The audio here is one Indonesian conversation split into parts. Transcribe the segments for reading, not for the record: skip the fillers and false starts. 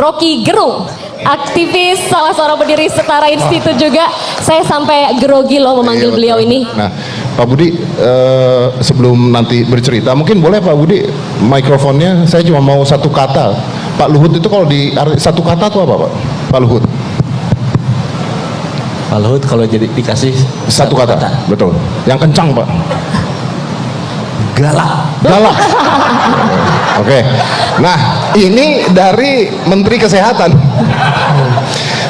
Rocky Gerung, aktivis, salah seorang pendiri Setara Institute juga. Saya sampai grogi loh memanggil beliau ini. Nah, Pak Budi, sebelum nanti bercerita, mungkin boleh Pak Budi mikrofonnya, saya cuma mau satu kata. Pak Luhut itu kalau di satu kata itu apa Pak? Pak Luhut. Pak Luhut kalau jadi dikasih Satu kata, betul. Yang kencang Pak. galak. Galak. Oke. Nah, ini dari Menteri Kesehatan.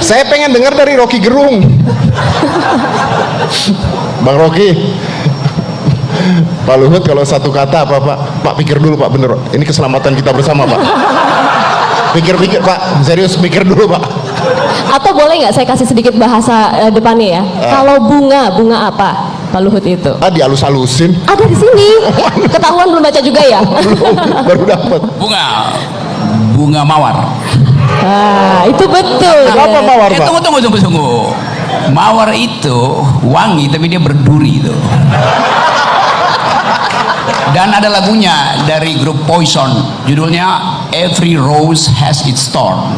Saya pengen dengar dari Rocky Gerung. Bang Rocky. Pak Luhut kalau satu kata apa Pak? Pak pikir dulu Pak, bener. Ini keselamatan kita bersama Pak. Pikir-pikir Pak, serius pikir dulu Pak. Atau boleh nggak saya kasih sedikit bahasa depannya ya? Kalau bunga apa? Pak Luhut itu. Dihalus-halusin. Ada di sini. Ketahuan belum baca juga ya? Belum, baru dapat. Bunga mawar. Ah, itu betul. Apa mawar Pak? Tunggu. Mawar itu wangi tapi dia berduri itu. Dan ada lagunya dari grup Poison, judulnya Every Rose Has Its Thorn.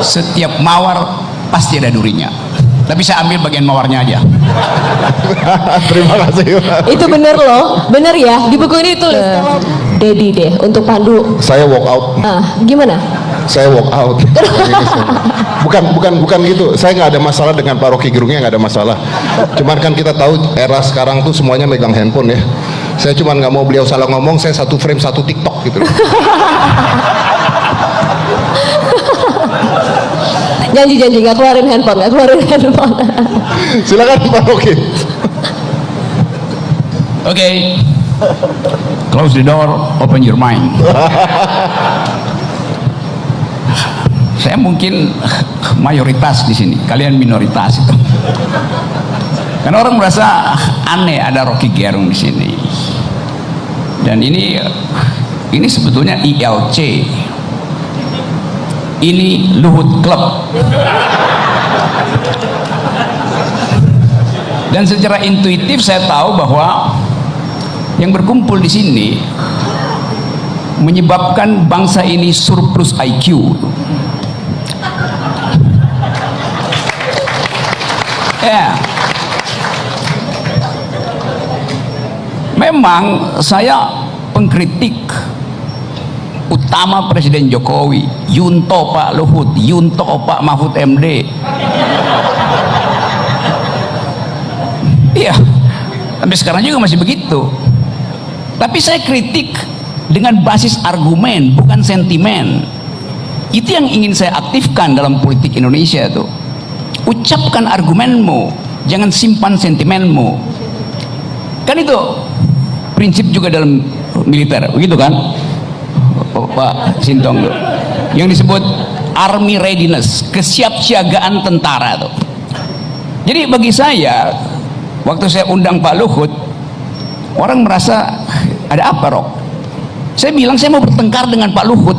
Setiap mawar pasti ada durinya. Tapi saya ambil bagian mawarnya aja. Terima kasih Pak. Itu bener loh, bener ya. Di buku ini tulis Dedi deh untuk Pandu. Saya walk out. Gimana? Saya walk out. bukan gitu. Saya nggak ada masalah dengan Pak Rocky Gerungnya, nggak ada masalah. Cuman kan kita tahu era sekarang tuh semuanya megang handphone ya. Saya cuman nggak mau beliau salah ngomong. Saya satu frame satu TikTok gitu. Janji nggak keluarin handphone. Silakan Pak Rocky. Oke. Close the door, open your mind. Saya mungkin mayoritas di sini, kalian minoritas itu. Karena orang merasa aneh ada Rocky Gerung di sini. Dan ini sebetulnya ILC. Ini Luhut Club. Dan secara intuitif saya tahu bahwa yang berkumpul di sini menyebabkan bangsa ini surplus IQ. Ya. Memang saya pengkritik utama Presiden Jokowi, Yunto Pak Luhut, Yunto Pak Mahfud MD. Iya, sampai sekarang juga masih begitu. Tapi saya kritik dengan basis argumen, bukan sentimen. Itu yang ingin saya aktifkan dalam politik Indonesia tuh. Ucapkan argumenmu, jangan simpan sentimenmu. Kan itu prinsip juga dalam militer, begitu kan? Pak Sintong tuh. Yang disebut army readiness, kesiapsiagaan tentara tuh. Jadi bagi saya, waktu saya undang Pak Luhut, orang merasa ada apa Rok? Saya bilang saya mau bertengkar dengan Pak Luhut.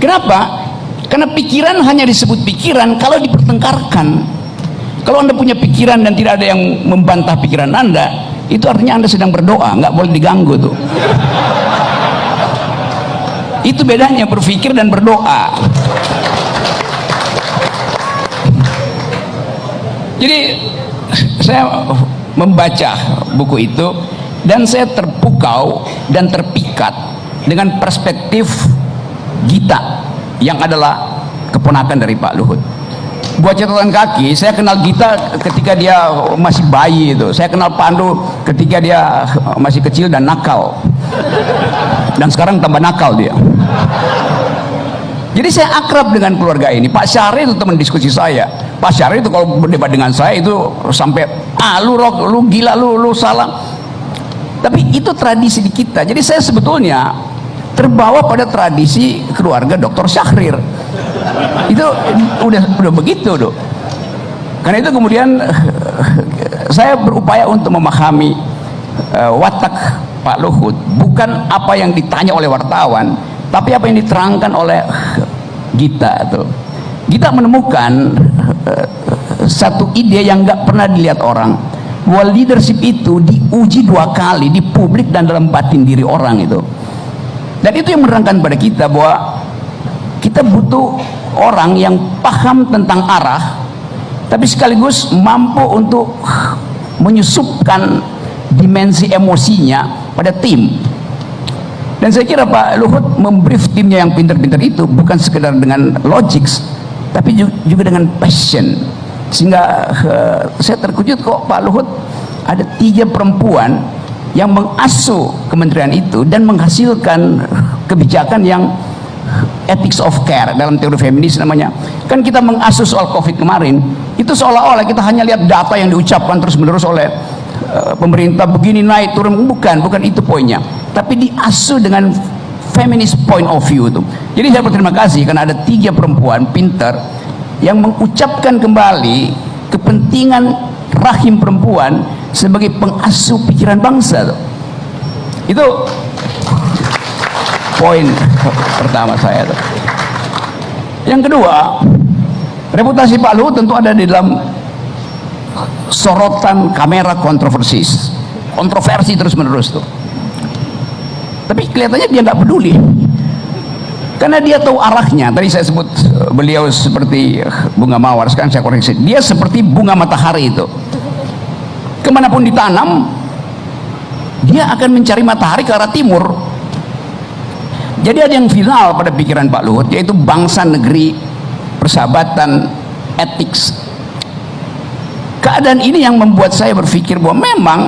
Kenapa? Karena pikiran hanya disebut pikiran kalau dipertengkarkan. Kalau Anda punya pikiran dan tidak ada yang membantah pikiran Anda, itu artinya Anda sedang berdoa, nggak boleh diganggu tuh. Itu bedanya berpikir dan berdoa. Jadi saya membaca buku itu dan saya terpukau dan terpikat dengan perspektif Gita yang adalah keponakan dari Pak Luhut. Buat catatan kaki, saya kenal Gita ketika dia masih bayi itu. Saya kenal Pandu ketika dia masih kecil dan nakal. Dan sekarang tambah nakal dia. Jadi saya akrab dengan keluarga ini. Pak Syahrir itu teman diskusi saya. Pak Syahrir itu kalau berdebat dengan saya itu sampai lu Rok, lu gila, lu salah. Tapi itu tradisi di kita. Jadi saya sebetulnya terbawa pada tradisi keluarga Dr. Syahrir. Itu udah begitu tuh. Karena itu kemudian saya berupaya untuk memahami watak Pak Luhut, bukan apa yang ditanya oleh wartawan, tapi apa yang diterangkan oleh Gita tuh. Gita menemukan satu ide yang nggak pernah dilihat orang, bahwa leadership itu diuji 2 kali di publik dan dalam batin diri orang itu. Dan itu yang menerangkan pada kita bahwa kita butuh orang yang paham tentang arah, tapi sekaligus mampu untuk menyusupkan dimensi emosinya pada tim. Dan saya kira Pak Luhut membrief timnya yang pintar-pintar itu bukan sekedar dengan logik, tapi juga dengan passion. Sehingga saya terkejut kok Pak Luhut ada 3 perempuan yang mengasuh kementerian itu dan menghasilkan kebijakan yang ethics of care dalam teori feminis namanya. Kan kita mengasuh soal COVID kemarin, itu seolah-olah kita hanya lihat data yang diucapkan terus-menerus oleh pemerintah begini naik turun, bukan itu poinnya, tapi diasuh dengan feminist point of view itu. Jadi saya berterima kasih karena ada 3 perempuan pintar yang mengucapkan kembali kepentingan rahim perempuan sebagai pengasuh pikiran bangsa. Itu poin pertama saya. Yang kedua, reputasi Pak Luhut tentu ada di dalam sorotan kamera kontroversi terus-menerus tuh. Tapi kelihatannya dia nggak peduli, karena dia tahu arahnya. Tadi saya sebut beliau seperti bunga mawar, sekarang saya koreksi, dia seperti bunga matahari itu. Kemanapun ditanam, dia akan mencari matahari ke arah timur. Jadi ada yang final pada pikiran Pak Luhut, yaitu bangsa, negeri, persahabatan, etik. Keadaan ini yang membuat saya berpikir bahwa memang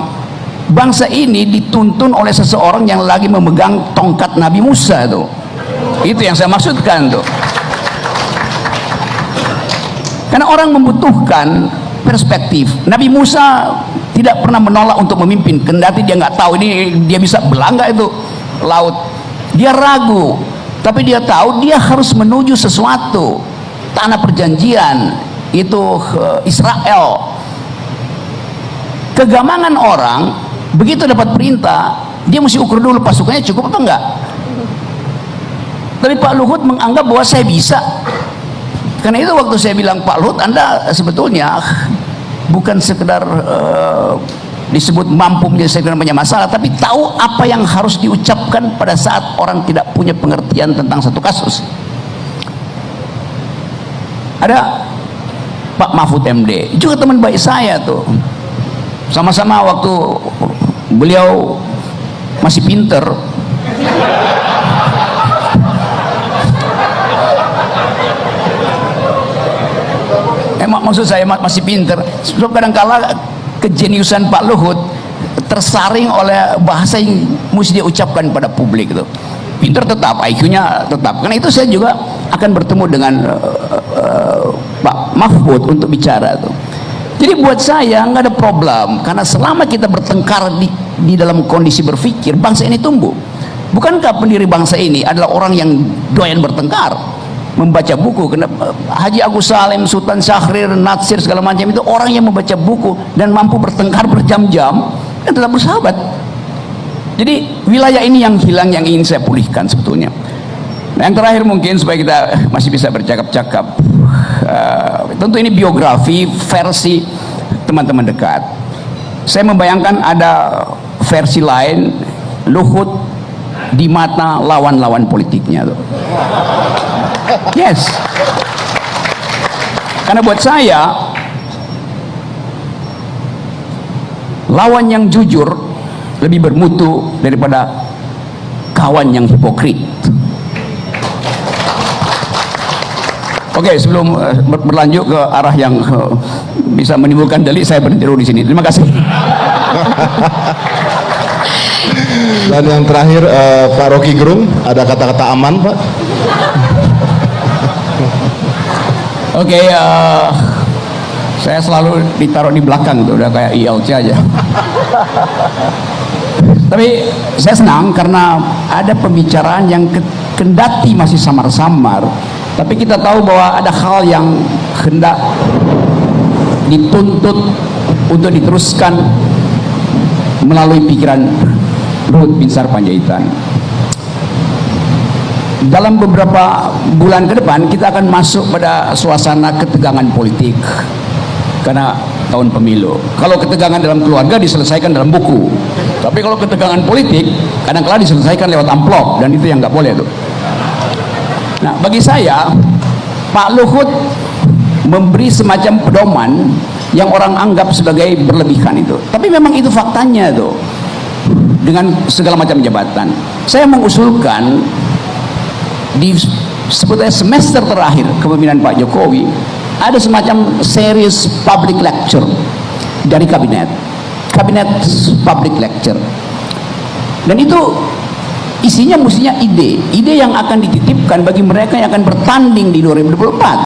bangsa ini dituntun oleh seseorang yang lagi memegang tongkat Nabi Musa tuh. Itu yang saya maksudkan tuh. Karena orang membutuhkan perspektif. Nabi Musa tidak pernah menolak untuk memimpin, kendati dia nggak tahu ini dia bisa belah nggak itu laut. Dia ragu, tapi dia tahu dia harus menuju sesuatu, tanah perjanjian itu Israel. Kegamangan orang begitu dapat perintah, dia mesti ukur dulu pasukannya cukup apa enggak. Tapi Pak Luhut menganggap bahwa saya bisa. Karena itu waktu saya bilang, Pak Luhut, Anda sebetulnya bukan sekedar disebut mampu menyelesaikan banyak masalah, tapi tahu apa yang harus diucapkan pada saat orang tidak punya pengertian tentang satu kasus. Ada Pak Mahfud MD, juga teman baik saya tuh. Sama-sama waktu beliau masih pinter. Maksud saya masih pinter. So, kadang-kala kejeniusan Pak Luhut tersaring oleh bahasa yang mesti dia ucapkan pada publik itu. Pinter tetap, IQ-nya tetap. Karena itu saya juga akan bertemu dengan Pak Mahfud untuk bicara tuh. Jadi buat saya nggak ada problem, karena selama kita bertengkar di dalam kondisi berpikir, bangsa ini tumbuh. Bukankah pendiri bangsa ini adalah orang yang doyan bertengkar, membaca buku? Haji Agus Salim, Sultan Syahrir, Natsir, segala macam itu orang yang membaca buku dan mampu bertengkar berjam-jam dan tetap bersahabat. Jadi wilayah ini yang hilang, yang ingin saya pulihkan sebetulnya. Nah, yang terakhir mungkin supaya kita masih bisa bercakap-cakap, tentu ini biografi versi teman-teman dekat. Saya membayangkan ada versi lain, Luhut di mata lawan-lawan politiknya tuh. Yes, karena buat saya lawan yang jujur lebih bermutu daripada kawan yang hipokrit. Oke, sebelum berlanjut ke arah yang bisa menimbulkan delik, saya berhenti dulu di sini. Terima kasih. Dan yang terakhir Pak Rocky Gerung, ada kata-kata aman, Pak? Oke, saya selalu ditaruh di belakang tuh, udah kayak ILC aja. Tapi saya senang karena ada pembicaraan yang kendati masih samar-samar, tapi kita tahu bahwa ada hal yang hendak dituntut untuk diteruskan melalui pikiran Luhut Binsar Panjaitan. Dalam beberapa bulan ke depan kita akan masuk pada suasana ketegangan politik karena tahun pemilu. Kalau ketegangan dalam keluarga diselesaikan dalam buku, tapi kalau ketegangan politik kadang-kala diselesaikan lewat amplop, dan itu yang nggak boleh tuh. Nah, bagi saya Pak Luhut memberi semacam pedoman yang orang anggap sebagai berlebihan itu. Tapi memang itu faktanya tuh. Dengan segala macam jabatan. Saya mengusulkan di sebetulnya semester terakhir kepemimpinan Pak Jokowi ada semacam series public lecture dari kabinet public lecture, dan itu isinya mestinya ide yang akan dititipkan bagi mereka yang akan bertanding di 2024.